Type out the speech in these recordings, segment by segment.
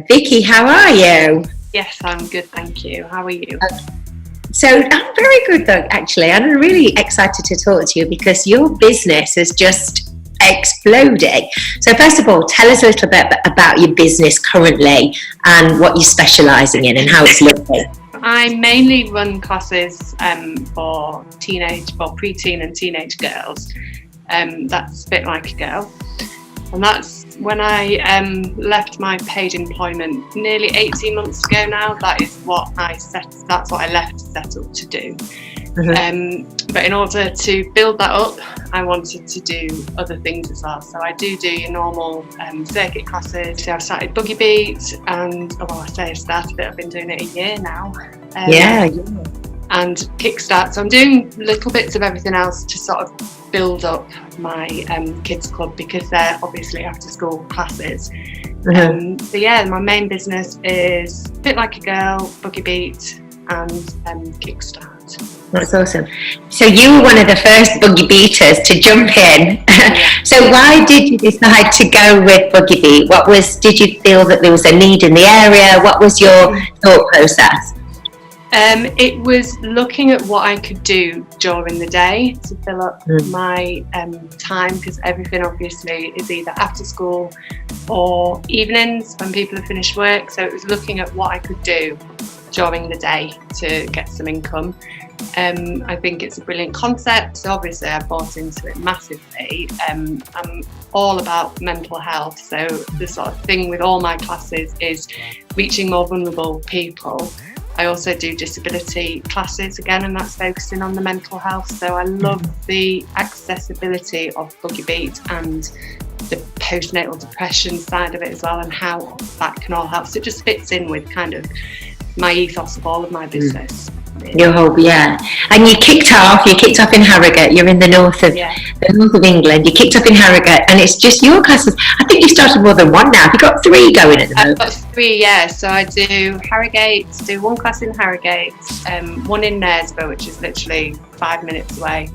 Vicky, how are you? Yes, I'm good, thank you. How are you? So I'm very good though, actually. I'm really excited to talk to you because your business is just exploding. So first of all, tell us a little bit about your business currently and what you're specialising in and how it's looking. I mainly run classes for preteen and teenage girls. That's a bit like a girl. And that's when I left my paid employment nearly 18 months ago now. That's what I left set up to do. Mm-hmm. But in order to build that up, I wanted to do other things as well. So I do your normal circuit classes. So I've started Boogie Beat, and I've been doing it a year now. And Kickstart. So I'm doing little bits of everything else to sort of build up my kids club, because they're obviously after school classes. Mm-hmm. My main business is a bit like a girl, Boogie Beat, and Kickstart. That's awesome. So you were one of the first Boogie Beaters to jump in. So why did you decide to go with Boogie Beat? Did you feel that there was a need in the area? What was your thought process? It was looking at what I could do during the day to fill up my time, because everything obviously is either after school or evenings when people have finished work. So it was looking at what I could do during the day to get some income. I think it's a brilliant concept. So obviously I bought into it massively. I'm all about mental health. So the sort of thing with all my classes is reaching more vulnerable people. I also do disability classes again, and that's focusing on the mental health. So I love the accessibility of Boogie Beat and the postnatal depression side of it as well, and how that can all help. So it just fits in with kind of my ethos of all of my business. Your whole, and you kicked off in Harrogate. You're in the north of England. You kicked off in Harrogate, and it's just your classes. I think you've started more than one now. Have you got 3 going at the moment? I've got 3, yeah. So I do Harrogate, do one class in Harrogate, one in Knaresborough, which is literally 5 minutes away,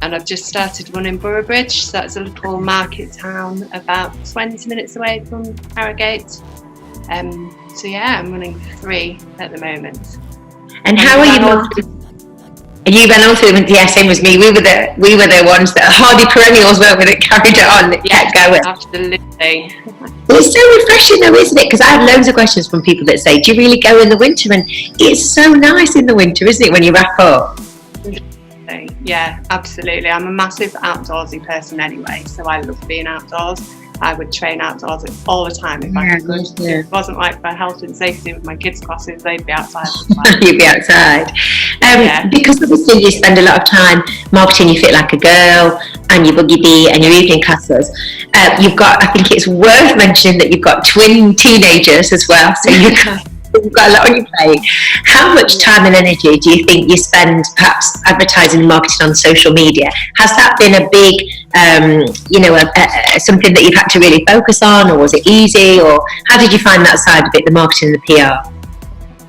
and I've just started one in Boroughbridge. So that's a little market town about 20 minutes away from Harrogate. I'm running 3 at the moment. And how are you? And you ran all through them. Yeah, same as me. We were the ones that are hardy perennials, weren't we? That carried it on, that kept going. Absolutely. It's so refreshing, though, isn't it? Because I have loads of questions from people that say, "Do you really go in the winter?" And it's so nice in the winter, isn't it? When you wrap up. Yeah, absolutely. I'm a massive outdoorsy person anyway, so I love being outdoors. I would train outdoors all the time if I could. Yeah. If it wasn't like for health and safety with my kids' classes, they'd be outside. You'd be outside. Because obviously you spend a lot of time marketing your Fit Like a Girl and your Boogie Beat and your evening classes. You've got, I think it's worth mentioning that you've got twin teenagers as well. So you've got a lot on your plate. How much time and energy do you think you spend perhaps advertising and marketing on social media? Has that been a big, something that you've had to really focus on, or was it easy, or how did you find that side of it, the marketing and the PR?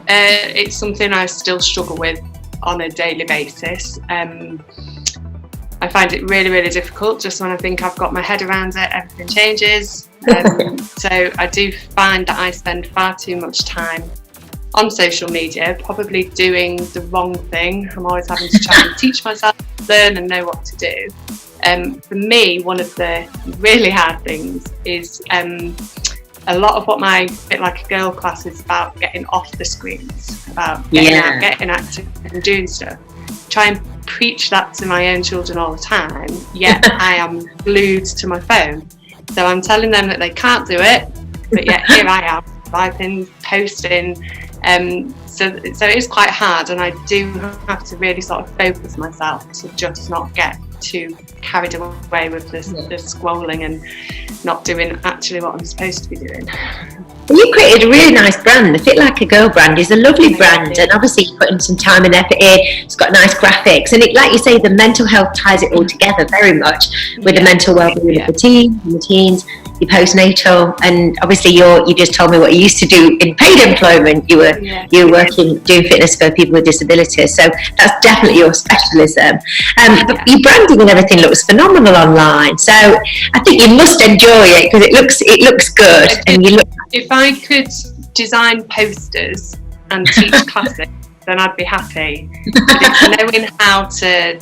It's something I still struggle with on a daily basis. I find it really, really difficult. Just when I think I've got my head around it, everything changes. So I do find that I spend far too much time on social media, probably doing the wrong thing. I'm always having to try and teach myself, learn and know what to do. For me, one of the really hard things is a lot of what my Fit Like a Girl class is about getting off the screens, about getting out, getting active and doing stuff. Try and preach that to my own children all the time, yet I am glued to my phone. So I'm telling them that they can't do it, but yet here I am, typing, posting. So it is quite hard, and I do have to really sort of focus myself to just not get too carried away with the scrolling and not doing actually what I'm supposed to be doing. You created a really nice brand. The Fit Like a Girl brand is a lovely brand, and obviously you're putting some time and effort in. It's got nice graphics, and like you say, the mental health ties it all together very much with the mental well-being of the teens, your postnatal, and obviously you just told me what you used to do in paid employment. You were working doing fitness for people with disabilities, so that's definitely your specialism. But your branding and everything looks phenomenal online, so I think you must enjoy it because it looks good, and you look. If I could design posters and teach classes, then I'd be happy. But it's knowing how to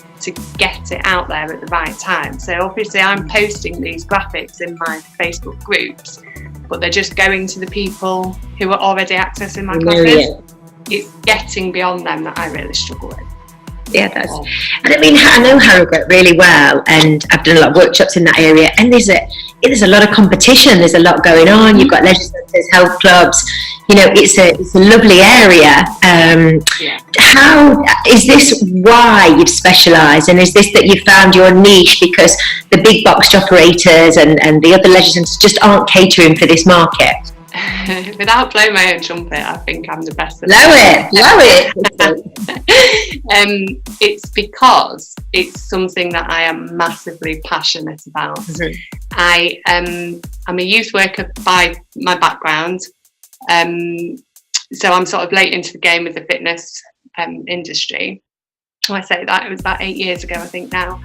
get it out there at the right time. So obviously I'm posting these graphics in my Facebook groups, but they're just going to the people who are already accessing my classes. It's getting beyond them that I really struggle with. Yeah, that's. And I mean, I know Harrogate really well, and I've done a lot of workshops in that area. And there's a lot of competition. There's a lot going on. You've got leisure centres, health clubs. You know, it's a lovely area. How is this? Why you've specialised, and is this that you found your niche because the big box operators and the other leisure centres just aren't catering for this market? Without blowing my own trumpet, I think I'm the best at Blow it. It's because it's something that I am massively passionate about. Mm-hmm. I'm a youth worker by my background, so I'm sort of late into the game with the fitness industry. I say that it was about 8 years ago, I think now.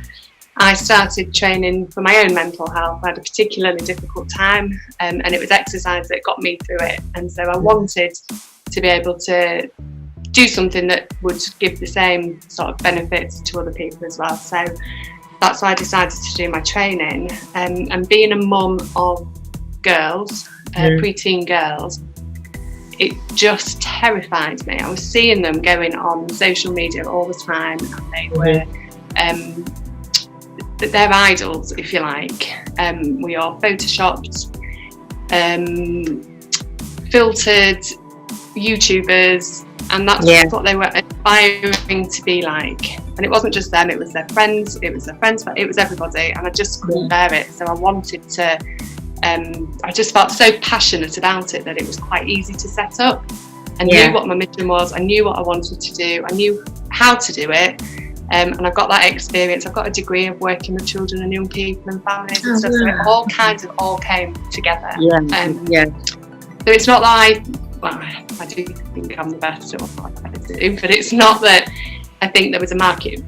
I started training for my own mental health. I had a particularly difficult time, and it was exercise that got me through it. And so I wanted to be able to do something that would give the same sort of benefits to other people as well. So that's why I decided to do my training. And being a mum of girls, preteen girls, it just terrified me. I was seeing them going on social media all the time, and they were they're idols, if you like. We are photoshopped, filtered YouTubers, and that's what they were aspiring to be like. And it wasn't just them, it was their friends, it was everybody, and I just couldn't bear it. So I wanted to, I just felt so passionate about it that it was quite easy to set up. I knew what my mission was, I knew what I wanted to do, I knew how to do it. And I've got that experience. I've got a degree of working with children and young people and families and stuff. So it all came together. So it's not that I do think I'm the best at what I do, but it's not that I think there was a market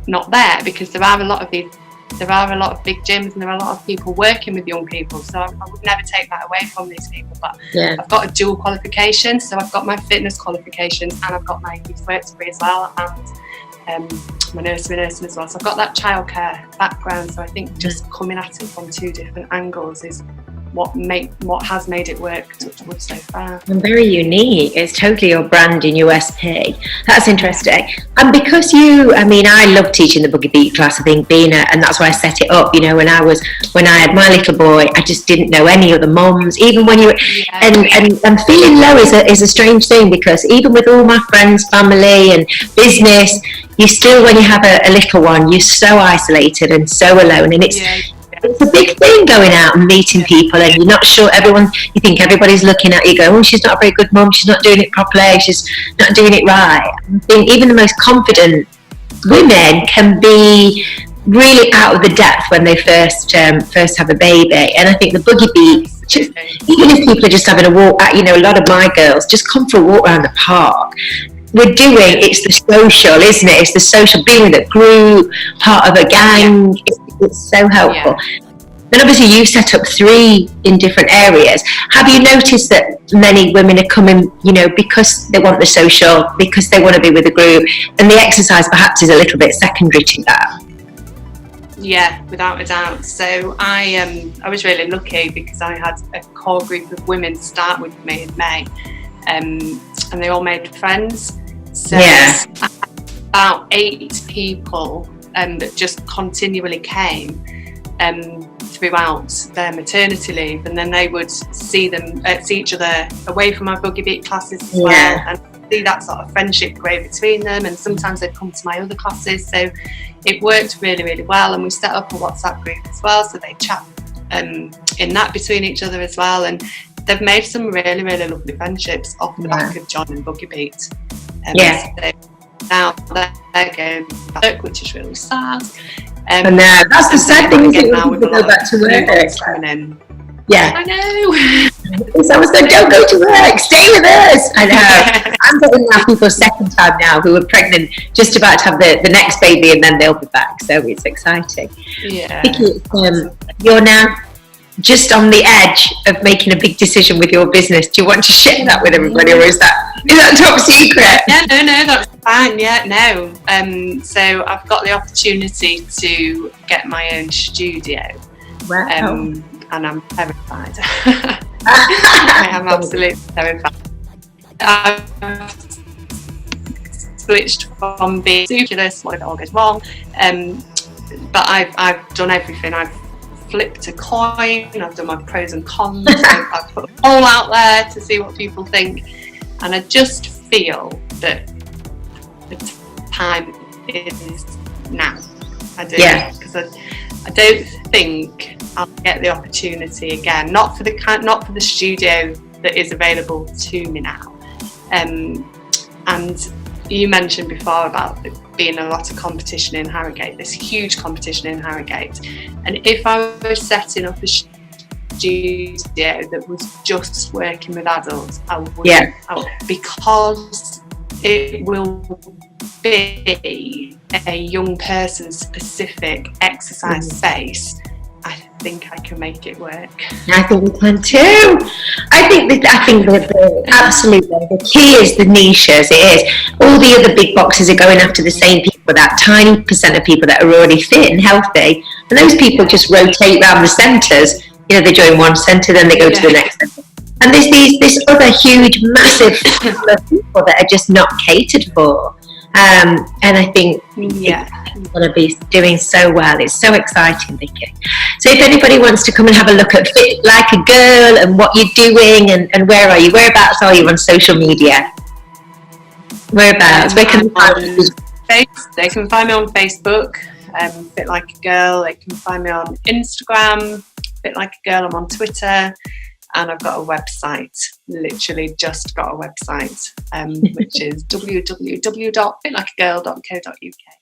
not there, because there are a lot of big gyms and there are a lot of people working with young people. So I would never take that away from these people. But I've got a dual qualification. So I've got my fitness qualifications and I've got my youth work degree as well. And my nursery nursing as well, so I've got that childcare background. So I think just coming at it from two different angles is what has made it work so far. And very unique. It's totally your brand and USP. That's interesting. And because I love teaching the Boogie Beat class. I think and that's why I set it up. You know, when I had my little boy, I just didn't know any other mums. Even when and feeling low is a strange thing, because even with all my friends, family, and business, you still, when you have a little one, you're so isolated and so alone, and it's a big thing going out and meeting people, and you're not sure you think everybody's looking at you going, oh, she's not a very good mum, she's not doing it properly, she's not doing it right. I think even the most confident women can be really out of the depth when they first have a baby. And I think the Boogie Beat, even if people are just having a walk, a lot of my girls just come for a walk around the park. It's the social, isn't it? It's the social, being with a group, part of a gang. It's so helpful. And obviously you set up 3 in different areas. Have you noticed that many women are coming, because they want the social, because they want to be with a group, and the exercise perhaps is a little bit secondary to that? Yeah, without a doubt. So I was really lucky because I had a core group of women start with me in May, and they all made friends. So I had about 8 people that just continually came throughout their maternity leave, and then they would see each other away from our Boogie Beat classes as well, and see that sort of friendship grow between them. And sometimes they'd come to my other classes, so it worked really, really well. And we set up a WhatsApp group as well, so they chat in that between each other as well, and they've made some really, really lovely friendships off the back of John and Boogie Beat. So now they're going back, which is really sad. And that's the sad thing, isn't it, when people go back to work. Coming in. Yeah. I know. Someone's going, don't go to work, stay with us. I know. I'm getting now people's second time now who are pregnant, just about to have the next baby, and then they'll be back. So it's exciting. Yeah. Vicky, you're now just on the edge of making a big decision with your business. Do you want to share that with everybody, or is that top secret? Yeah, no, that's fine. Yeah, no. So I've got the opportunity to get my own studio. Wow. And I'm terrified. I am absolutely terrified. I've switched from being ridiculous, what if it all goes wrong? But I've done everything. I've flipped a coin, I've done my pros and cons, I've put a poll out there to see what people think, and I just feel that the time is now. I do, because I don't think I'll get the opportunity again. Not for the studio that is available to me now. And you mentioned before about there being a lot of competition in Harrogate. There's huge competition in Harrogate, and if I was setting up a studio that was just working with adults, I would, because it will be a young person specific exercise space. I think I can make it work. I think we can too. I think absolutely the key is the niches. It is. All the other big boxes are going after the same people, that tiny percent of people that are already fit and healthy, and those people just rotate around the centres. They join one centre, then they go to the next centre. And there's this other huge, massive pool of people that are just not catered for. And I think it's going to be doing so well. It's so exciting, Vicky. So if anybody wants to come and have a look at Fit Like a Girl and what you're doing and where are you? Whereabouts are you on social media? Whereabouts? Where can they find you? They can find me on Facebook, Fit Like a Girl. They can find me on Instagram, Fit Like a Girl. I'm on Twitter. And I've got a website, literally just got a website, which is www.fitlikeagirl.co.uk.